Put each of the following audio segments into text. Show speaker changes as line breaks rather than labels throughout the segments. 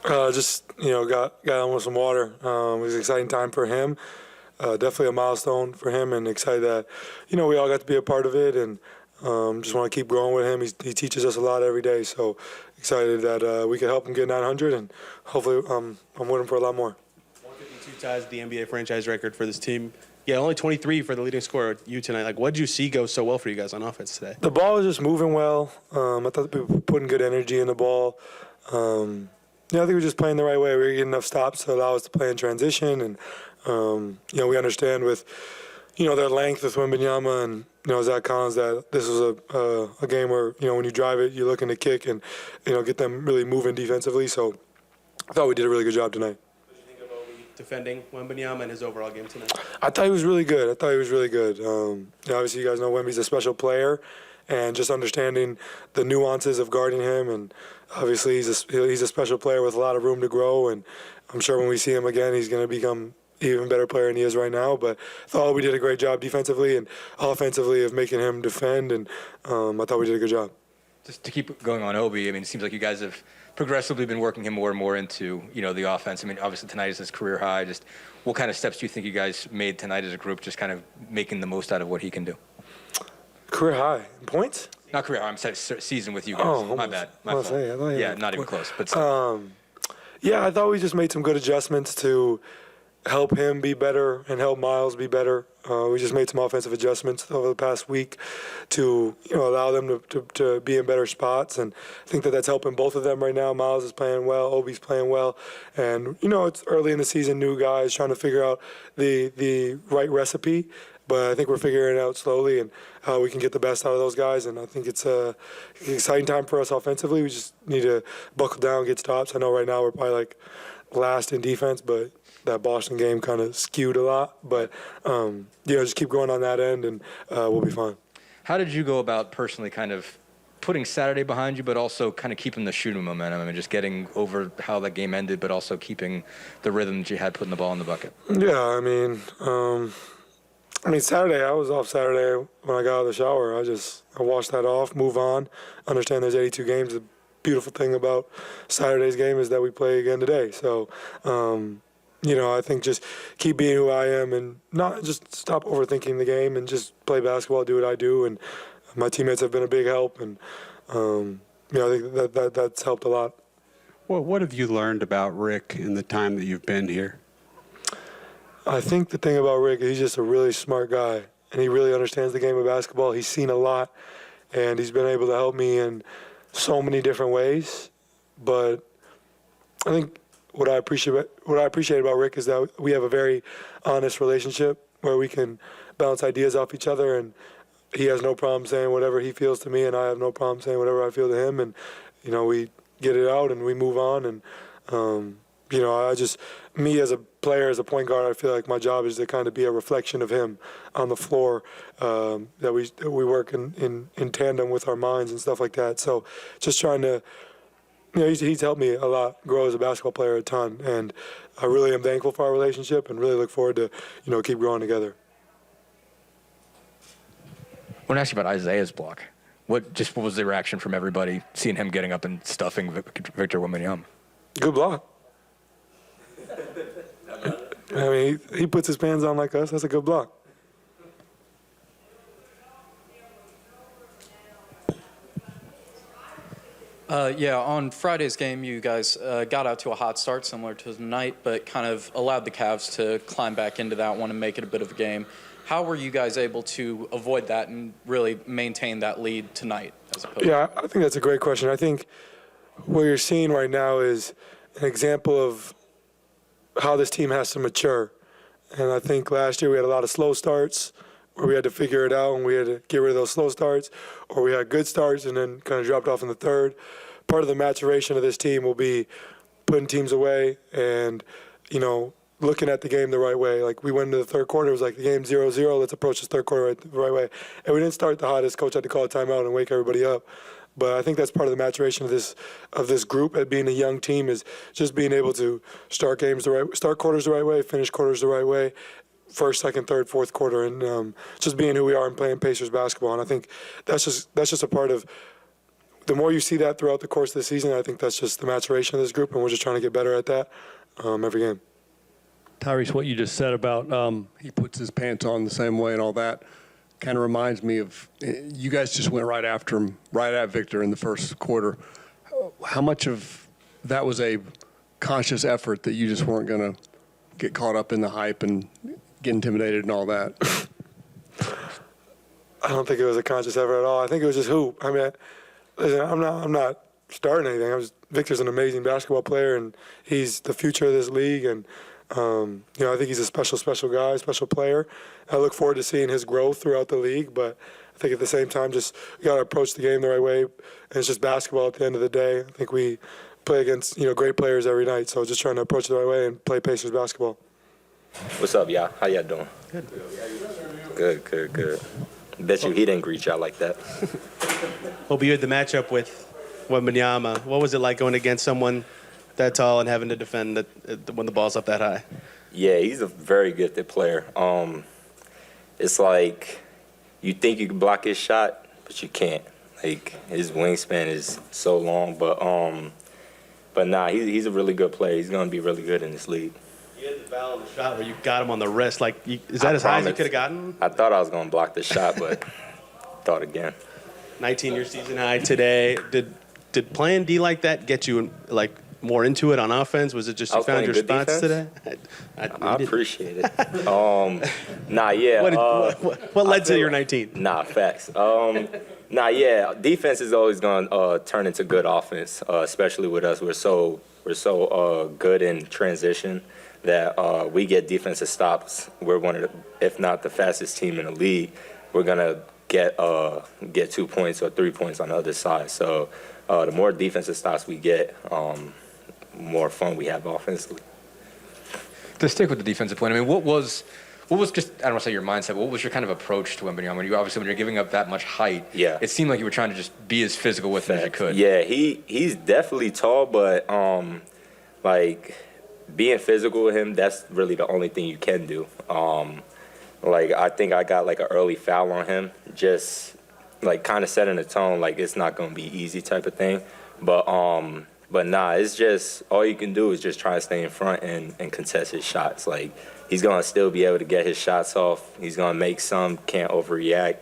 Just got on with some water. It was an exciting time for him. Definitely a milestone for him, and excited that we all got to be a part of it, and just want to keep growing with him. He teaches us a lot every day, so excited that we can help him get 900, and hopefully I'm with him for a lot more.
152 ties the NBA franchise record for this team. Yeah, only 23 for the leading scorer. You tonight, like, what did you see go so well for you guys on offense today?
The ball was just moving well. I thought we were putting good energy in the ball. I think we were just playing the right way. We were getting enough stops to allow us to play in transition, and we understand with their length with Wembanyama and Zach Collins that this was a game where when you drive it, you're looking to kick and get them really moving defensively. So I thought we did a really good job tonight.
What did you think of Obi defending Wembanyama and his overall game tonight?
I thought he was really good. Obviously, you guys know Wemby's a special player, and just understanding the nuances of guarding him, and obviously he's a special player with a lot of room to grow, and I'm sure when we see him again, he's going to become even better player than he is right now. But I thought we did a great job defensively and offensively of making him defend, and I thought we did a good job.
Just to keep going on Obi, I mean, it seems like you guys have progressively been working him more and more into, the offense. I mean, obviously tonight is his career high. Just what kind of steps do you think you guys made tonight as a group, just kind of making the most out of what he can do?
Career high in points?
Not career high. I'm saying season with you guys.
Oh,
my bad. My fault. Not even close. But
I thought we just made some good adjustments to help him be better and help Miles be better. We just made some offensive adjustments over the past week to allow them to be in better spots, and I think that's helping both of them right now. Miles is playing well, Obi's playing well, and it's early in the season, new guys trying to figure out the right recipe. But I think we're figuring it out slowly and how we can get the best out of those guys. And I think it's an exciting time for us offensively. We just need to buckle down, get stops. I know right now we're probably like last in defense, but that Boston game kind of skewed a lot. But, just keep going on that end, and we'll be fine.
How did you go about personally kind of putting Saturday behind you, but also kind of keeping the shooting momentum? I mean, just getting over how that game ended, but also keeping the rhythm that you had putting the ball in the bucket?
Yeah, Saturday, I was off Saturday when I got out of the shower. I washed that off, move on, understand there's 82 games. The beautiful thing about Saturday's game is that we play again today. So, I think just keep being who I am and not just stop overthinking the game and just play basketball, do what I do. And my teammates have been a big help, and, I think that's helped a lot.
Well, what have you learned about Rick in the time that you've been here?
I think the thing about Rick is he's just a really smart guy, and he really understands the game of basketball. He's seen a lot, and he's been able to help me in so many different ways. But I think what I appreciate about Rick is that we have a very honest relationship where we can bounce ideas off each other, and he has no problem saying whatever he feels to me, and I have no problem saying whatever I feel to him. And we get it out and we move on. And me as a player, as a point guard, I feel like my job is to kind of be a reflection of him on the floor, that we work in tandem with our minds and stuff like that. So just trying to, he's helped me a lot grow as a basketball player a ton, and I really am thankful for our relationship and really look forward to, keep growing together.
I want to ask you about Isaiah's block. What was the reaction from everybody seeing him getting up and stuffing Victor Wembanyama?
Good block. He puts his pants on like us. That's a good block.
On Friday's game, you guys got out to a hot start, similar to tonight, but kind of allowed the Cavs to climb back into that one and make it a bit of a game. How were you guys able to avoid that and really maintain that lead tonight?
Yeah, I think that's a great question. I think what you're seeing right now is an example of how this team has to mature. And I think last year we had a lot of slow starts where we had to figure it out and we had to get rid of those slow starts, or we had good starts and then kind of dropped off in the third. Part of the maturation of this team will be putting teams away and, looking at the game the right way. Like, we went into the third quarter, it was like the game's 0-0, let's approach this third quarter the right way. And we didn't start the hottest. Coach had to call a timeout and wake everybody up. But I think that's part of the maturation of this group at being a young team, is just being able to start quarters the right way, finish quarters the right way, first, second, third, fourth quarter, and just being who we are and playing Pacers basketball. And I think that's just a part of the more you see that throughout the course of the season, I think that's just the maturation of this group, and we're just trying to get better at that every game.
Tyrese, what you just said about he puts his pants on the same way and all that kind of reminds me of you guys just went right after him, right at Victor in the first quarter. How much of that was a conscious effort that you just weren't going to get caught up in the hype and get intimidated and all that?
I don't think it was a conscious effort at all. I think it was just hoop. I mean, listen, I'm not starting anything. Victor's an amazing basketball player, and he's the future of this league. And I think he's a special guy, special player. I look forward to seeing his growth throughout the league. But I think at the same time, just we got to approach the game the right way. And it's just basketball at the end of the day. I think we play against great players every night. So just trying to approach it the right way and play Pacers basketball.
What's up, y'all? How y'all doing? Good. Bet you he didn't greet y'all like that.
Obi, you had the matchup with Wembanyama. What was it like going against someone that tall and having to defend when the ball's up that high?
Yeah, he's a very gifted player. It's like you think you can block his shot, but you can't. Like his wingspan is so long, but nah, he's a really good player. He's gonna be really good in this league.
You had the foul on the shot where you got him on the wrist. Is that as high as you could have gotten?
I thought I was gonna block the shot, but thought again.
19-year season high today. Did playing D like that get you more into it on offense? Was it just you found your spots today?
I appreciate it. Nah, yeah.
What led to your 19?
Nah, facts. Nah, yeah. Defense is always gonna turn into good offense, especially with us. We're so good in transition that we get defensive stops. We're one of the, if not the fastest team in the league. We're gonna get 2 points or 3 points on the other side. So the more defensive stops we get, more fun we have offensively.
To stick with the defensive point, I mean, what was just, I don't want to say your mindset, but what was your kind of approach to Wembanyama? When you're giving up that much height,
yeah,
it seemed like you were trying to just be as physical with him as you could.
Yeah, he's definitely tall, but being physical with him, that's really the only thing you can do. I think I got an early foul on him, just kind of setting the tone, it's not gonna be easy type of thing. But nah, it's just all you can do is just try to stay in front and contest his shots. He's gonna still be able to get his shots off. He's gonna make some, can't overreact.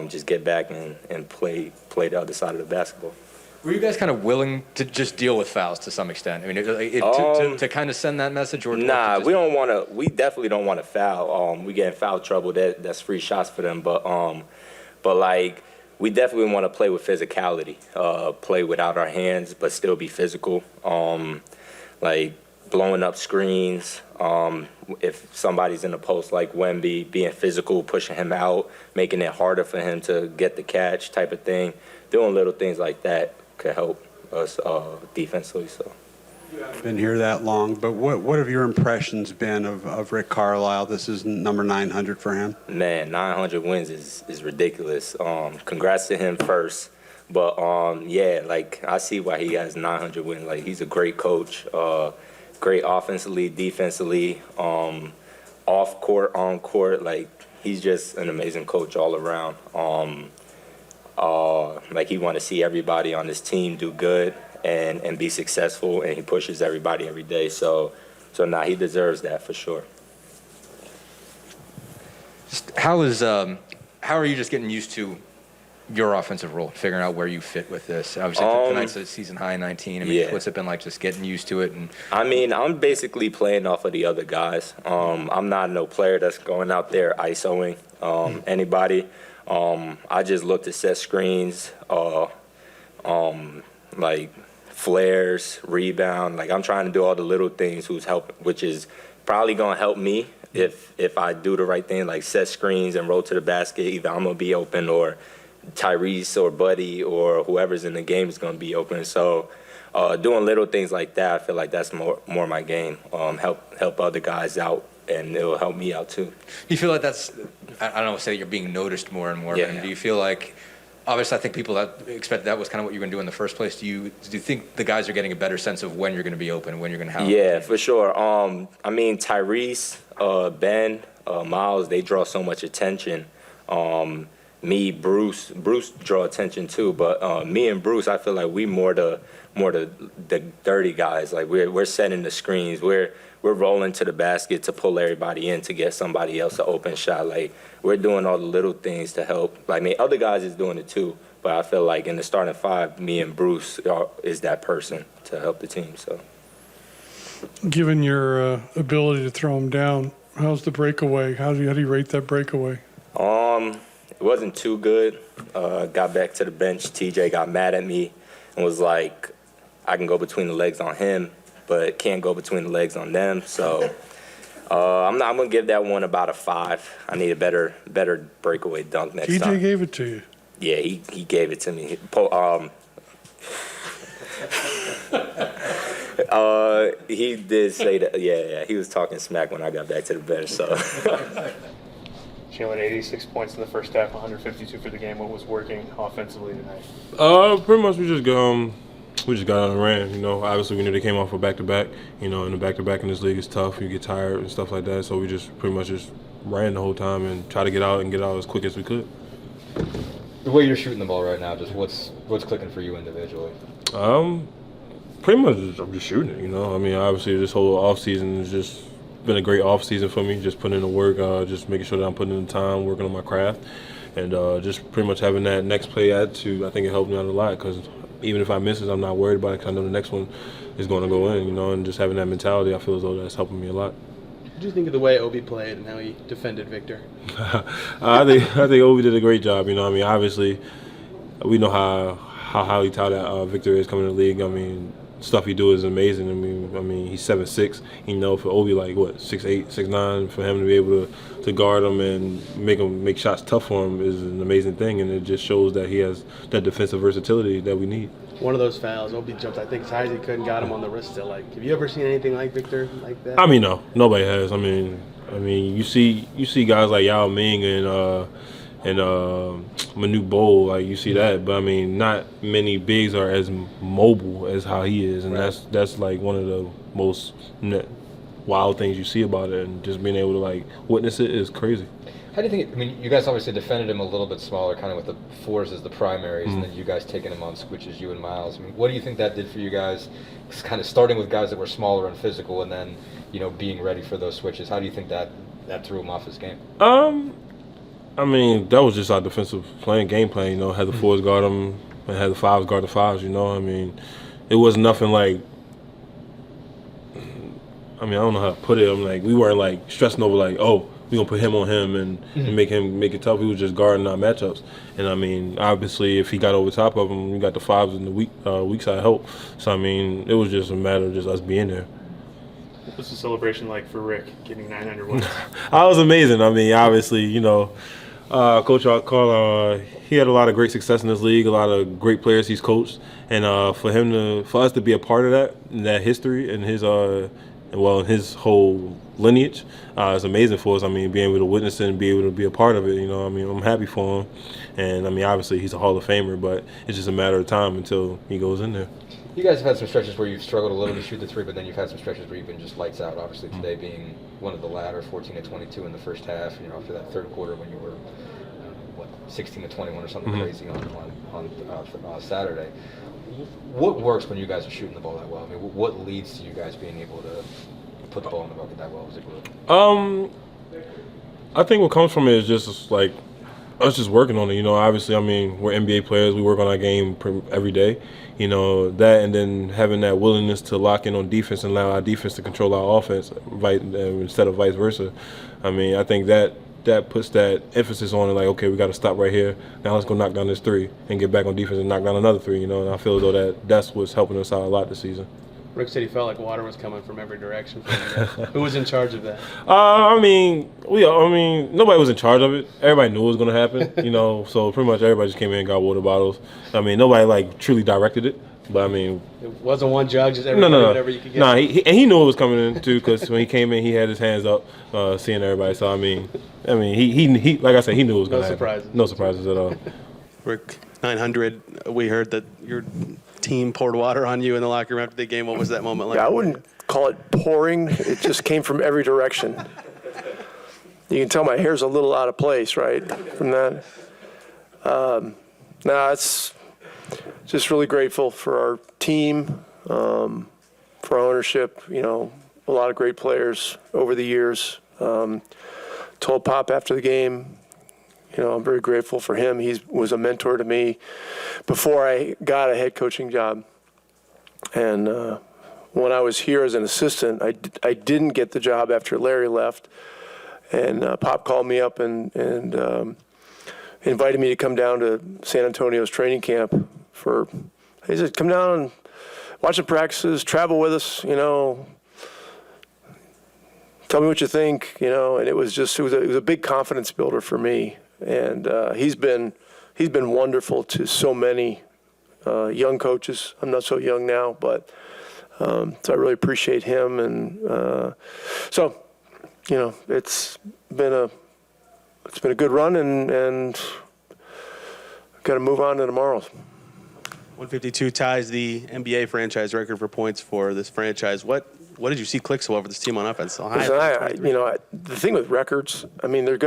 Just get back and play the other side of the basketball.
Were you guys kind of willing to just deal with fouls to some extent? I mean, to kind of send that message, or
nah, we don't want to. We definitely don't want to foul. We get in foul trouble. That's free shots for them. But we definitely want to play with physicality. Play without our hands, but still be physical. Blowing up screens. If somebody's in the post like Wemby, being physical, pushing him out, making it harder for him to get the catch, type of thing. Doing little things like that could help us defensively. So.
You haven't been here that long, but what have your impressions been of Rick Carlisle? This is number 900 for him.
Man, 900 wins is ridiculous. Congrats to him first. But, I see why he has 900 wins. He's a great coach, great offensively, defensively, off court, on court. He's just an amazing coach all around. He want to see everybody on his team do good and be successful, and he pushes everybody every day. So he deserves that for sure.
How are you just getting used to your offensive role, figuring out where you fit with this? Obviously, tonight's a season high 19. I mean,
yeah.
What's it been like just getting used to it? And
I'm basically playing off of the other guys. I'm not no player that's going out there ISOing anybody. I just look to set screens, flares, rebound. I'm trying to do all the little things which is probably gonna help me if I do the right thing, set screens and roll to the basket. Either I'm gonna be open, or Tyrese or Buddy or whoever's in the game is gonna be open. So doing little things like that, I feel like that's more my game. Help other guys out, and it'll help me out too.
do you feel like that's, I don't know, say you're being noticed more and more?
Yeah.
But do you feel like, obviously I think people that expected that was kind of what you were going to do in the first place. Do you think the guys are getting a better sense of when you're going to be open, when you're going to have?
Yeah, for sure. Tyrese, Ben, Miles, they draw so much attention. Bruce draw attention too, but me and Bruce, I feel like we more the dirty guys. Like we're setting the screens, we're rolling to the basket to pull everybody in to get somebody else an open shot. Like we're doing all the little things to help. Like other guys is doing it too, but I feel like in the starting five, me and Bruce is that person to help the team. So,
Given your ability to throw him down, how's the breakaway? How do you rate that breakaway?
It wasn't too good. Got back to the bench. TJ got mad at me and was like, I can go between the legs on him, but can't go between the legs on them. So I'm going to give that one about a 5. I need a better breakaway dunk next time.
TJ gave it to you.
Yeah, he gave it to me. He did say that. Yeah, he was talking smack when I got back to the bench. So.
Jalen, 86 points in the first half, 152 for the game. What was working offensively tonight?
Pretty much we just got out and ran. You know, obviously we knew they came off a back-to-back. You know, and the back-to-back in this league is tough. You get tired and stuff like that. So we just pretty much just ran the whole time and try to get out as quick as we could.
The way you're shooting the ball right now, just what's clicking for you individually?
Pretty much I'm just shooting it. You know, I mean, obviously this whole off season has just been a great off season for me. Just putting in the work, just making sure that I'm putting in the time, working on my craft, and just pretty much having that next play attitude. I think it helped me out a lot because even if I miss it, I'm not worried about it because I know the next one is going to go in. You know, and just having that mentality, I feel as though that's helping me a lot.
What do you think of the way Obi played and how he defended Victor?
I think Obi did a great job. You know, I mean, obviously we know how highly touted Victor is coming to the league. I mean, stuff he do is amazing. I mean, he's 7'6". You know, for Obi, like what 6'8", 6'9", for him to be able to guard him and make shots tough for him is an amazing thing, and it just shows that he has that defensive versatility that we need.
One of those fouls, Obi jumped, I think, as high as he could and got him on the wrist still. Like, have you ever seen anything like Victor like that?
I mean, no, nobody has. I mean, you see guys like Yao Ming and Manu Bol, like you see that, but I mean, not many bigs are as mobile as how he is, and
right.
that's like one of the most wild things you see about it, and just being able to like witness it is crazy.
How do you think? I mean, you guys obviously defended him a little bit smaller, kind of with the fours as the primaries, and then you guys taking him on switches, you and Miles. I mean, what do you think that did for you guys? Kind of starting with guys that were smaller and physical, and then being ready for those switches. How do you think that threw him off his game?
I mean, that was just our defensive game plan. You know, had the fours guard them and had the fives guard the fives. You know, I mean, it was nothing like. I mean, I don't know how to put it. I'm like, we weren't like stressing over like, oh, we gonna put him on him and make it tough. He was just guarding our matchups. And I mean, obviously, if he got over top of him, we got the fives in the weak side help. So I mean, it was just a matter of just us being there.
What was the celebration like for Rick getting 900 wins?
I was amazing. I mean, obviously, Coach Carlisle, he had a lot of great success in this league, a lot of great players he's coached, and for us to be a part of that history and his whole lineage, it's amazing for us. I mean, being able to witness it and be able to be a part of it. You know, I mean, I'm happy for him, and I mean, obviously, he's a Hall of Famer, but it's just a matter of time until he goes in there.
You guys have had some stretches where you've struggled a little to shoot the three, but then you've had some stretches where you've been just lights out. Obviously, today being one of the latter, 14-22 in the first half. After that third quarter when you were 16-21 or something crazy on Saturday. What works when you guys are shooting the ball that well? I mean, what leads to you guys being able to put the ball in the bucket that well as a group?
I think what comes from it is just like us just working on it. Obviously, I mean, we're NBA players. We work on our game every day. That, and then having that willingness to lock in on defense and allow our defense to control our offense instead of vice versa. I mean, I think that puts that emphasis on it, like, okay, we got to stop right here. Now let's go knock down this three and get back on defense and knock down another three, and I feel as though that's what's helping us out a lot this season.
Rick said he felt like water was coming from every direction from you guys. Who was in charge of that?
I mean, nobody was in charge of it. Everybody knew it was going to happen, so pretty much everybody just came in and got water bottles. I mean, nobody, truly directed it. But I mean,
it wasn't one jug, just everybody, whatever you could get.
No, he knew it was coming in too, because when he came in, he had his hands up, seeing everybody. So I mean, he like I said, he knew it was going to happen. No surprises at all.
Rick, 900. We heard that your team poured water on you in the locker room after the game. What was that moment like?
Yeah, I wouldn't call it pouring. It just came from every direction. You can tell my hair's a little out of place, right, from that. It's just really grateful for our team, for our ownership. You know, a lot of great players over the years. Told Pop after the game, you know, I'm very grateful for him. He was a mentor to me before I got a head coaching job. And when I was here as an assistant, I didn't get the job after Larry left. And Pop called me up and invited me to come down to San Antonio's training camp he said, come down and watch the practices, travel with us, you know, tell me what you think, you know. And it was a big confidence builder for me. And he's been wonderful to so many young coaches. I'm not so young now, but so I really appreciate him. And so, you know, it's been a good run, and got to move on to tomorrow.
152 ties the NBA franchise record for points for this franchise. What did you see click so well for this team on offense?
Listen, the thing with records, I mean, they're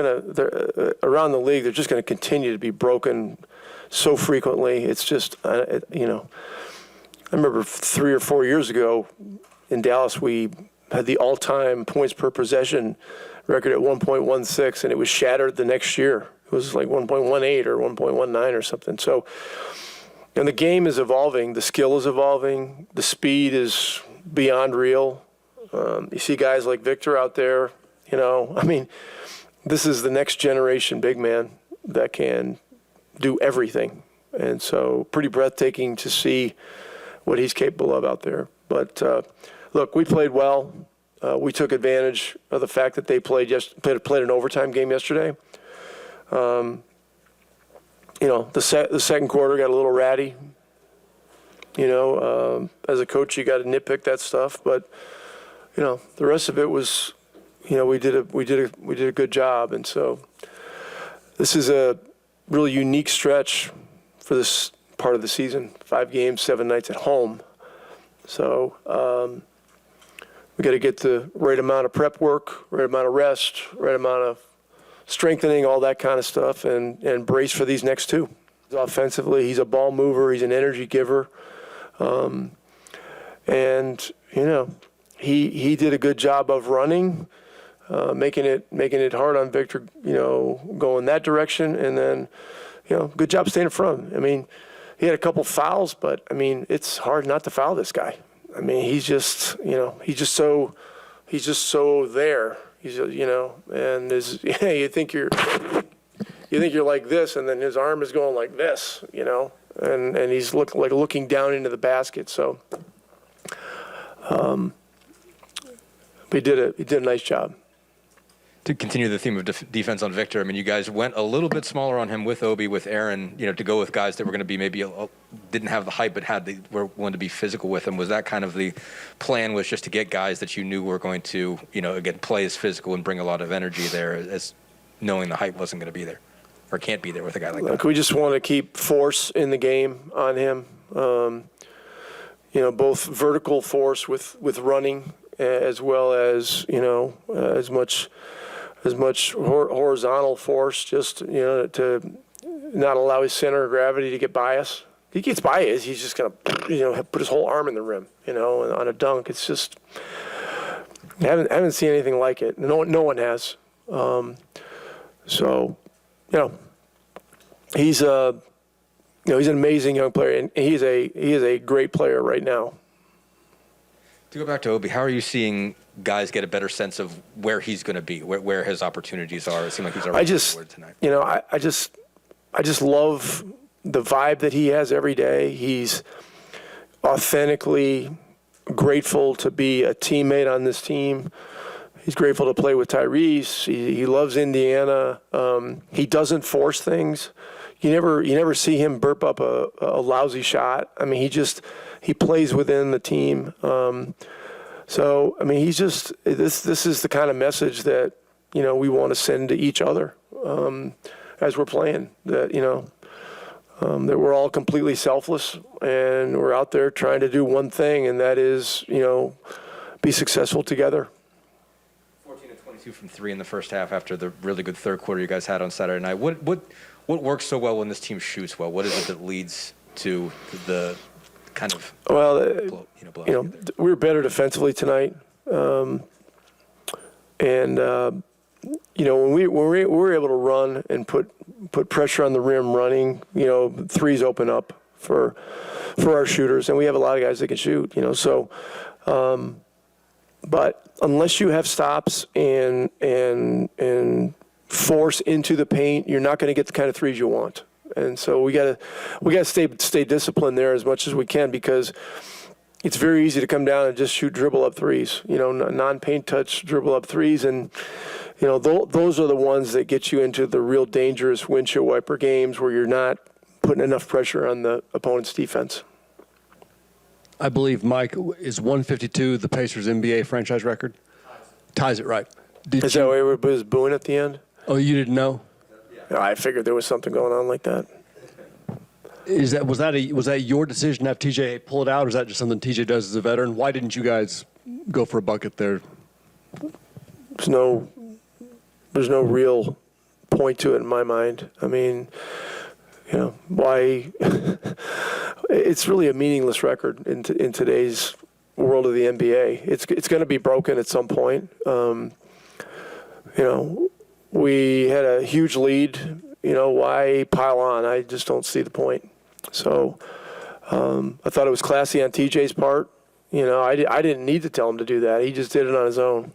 around the league. They're just going to continue to be broken so frequently. It's just, you know, I remember 3 or 4 years ago in Dallas, we had the all-time points per possession record at 1.16, and it was shattered the next year. It was like 1.18 or 1.19 or something. So, and the game is evolving. The skill is evolving. The speed is beyond real. You see guys like Victor out there, you know. I mean, this is the next generation big man that can do everything. And so pretty breathtaking to see what he's capable of out there. But, look, we played well. We took advantage of the fact that they played an overtime game yesterday. You know, the second quarter got a little ratty. You know, as a coach, you got to nitpick that stuff. But, you know, the rest of it was, you know, we did a good job. And so this is a really unique stretch for this part of the season. 5 games, 7 nights at home. So we got to get the right amount of prep work, right amount of rest, right amount of strengthening, all that kind of stuff, and brace for these next 2. Offensively, he's a ball mover. He's an energy giver. And, you know, he did a good job of running, making it hard on Victor, you know, going that direction. And then, you know, good job staying in front. I mean, he had a couple fouls, but, I mean, it's hard not to foul this guy. I mean, he's just, you know, he's just so there. He's, you know, and you think you're like this, and then his arm is going like this, you know, and he's looking down into the basket. So, he did a nice job.
To continue the theme of defense on Victor, I mean, you guys went a little bit smaller on him with Obi, with Aaron, you know, to go with guys that were going to be maybe didn't have the height, but were willing to be physical with him. Was that kind of the plan, was just to get guys that you knew were going to, you know, again, play as physical and bring a lot of energy there, as knowing the height wasn't going to be there or can't be there with a guy like that?
We just want to keep force in the game on him. You know, both vertical force with running, as well as, you know, as much horizontal force, just, you know, to not allow his center of gravity to get bias. If he gets bias, he's just going to, you know, put his whole arm in the rim, you know, and on a dunk. It's just, I haven't seen anything like it. No one has. So, you know, he's an amazing young player, and he is a great player right now.
To go back to Obi, how are you seeing guys get a better sense of where he's going to be, where his opportunities are? It seemed like he's already forward tonight.
You know, I just love the vibe that he has every day. He's authentically grateful to be a teammate on this team. He's grateful to play with Tyrese. He loves Indiana. He doesn't force things. You never see him burp up a lousy shot. I mean, he plays within the team. So, I mean, he's just, this is the kind of message that, you know, we want to send to each other as we're playing, that, you know, that we're all completely selfless, and we're out there trying to do one thing, and that is, you know, be successful together.
14 of 22 from 3 in the first half after the really good third quarter you guys had on Saturday night. What what works so well when this team shoots well? What is it that leads to the kind of
we were better defensively tonight, when we were able to run and put pressure on the rim running, threes open up for our shooters, and we have a lot of guys that can shoot, so but unless you have stops and force into the paint, you're not going to get the kind of threes you want. And so we got to stay disciplined there as much as we can, because it's very easy to come down and just shoot dribble up threes, non-paint touch dribble up threes, and those are the ones that get you into the real dangerous windshield wiper games where you're not putting enough pressure on the opponent's defense.
I believe, Mike, is 152 the Pacers' NBA franchise record? Ties it, right.
Is that why everybody was booing at the end?
Oh, you didn't know?
I figured there was something going on like that.
Was that your decision to have TJ pull it out, or is that just something TJ does as a veteran? Why didn't you guys go for a bucket there?
There's no real point to it in my mind. I mean, why? It's really a meaningless record in today's world of the NBA. It's going to be broken at some point. We had a huge lead. Why pile on? I just don't see the point. So I thought it was classy on TJ's part. I didn't need to tell him to do that. He just did it on his own.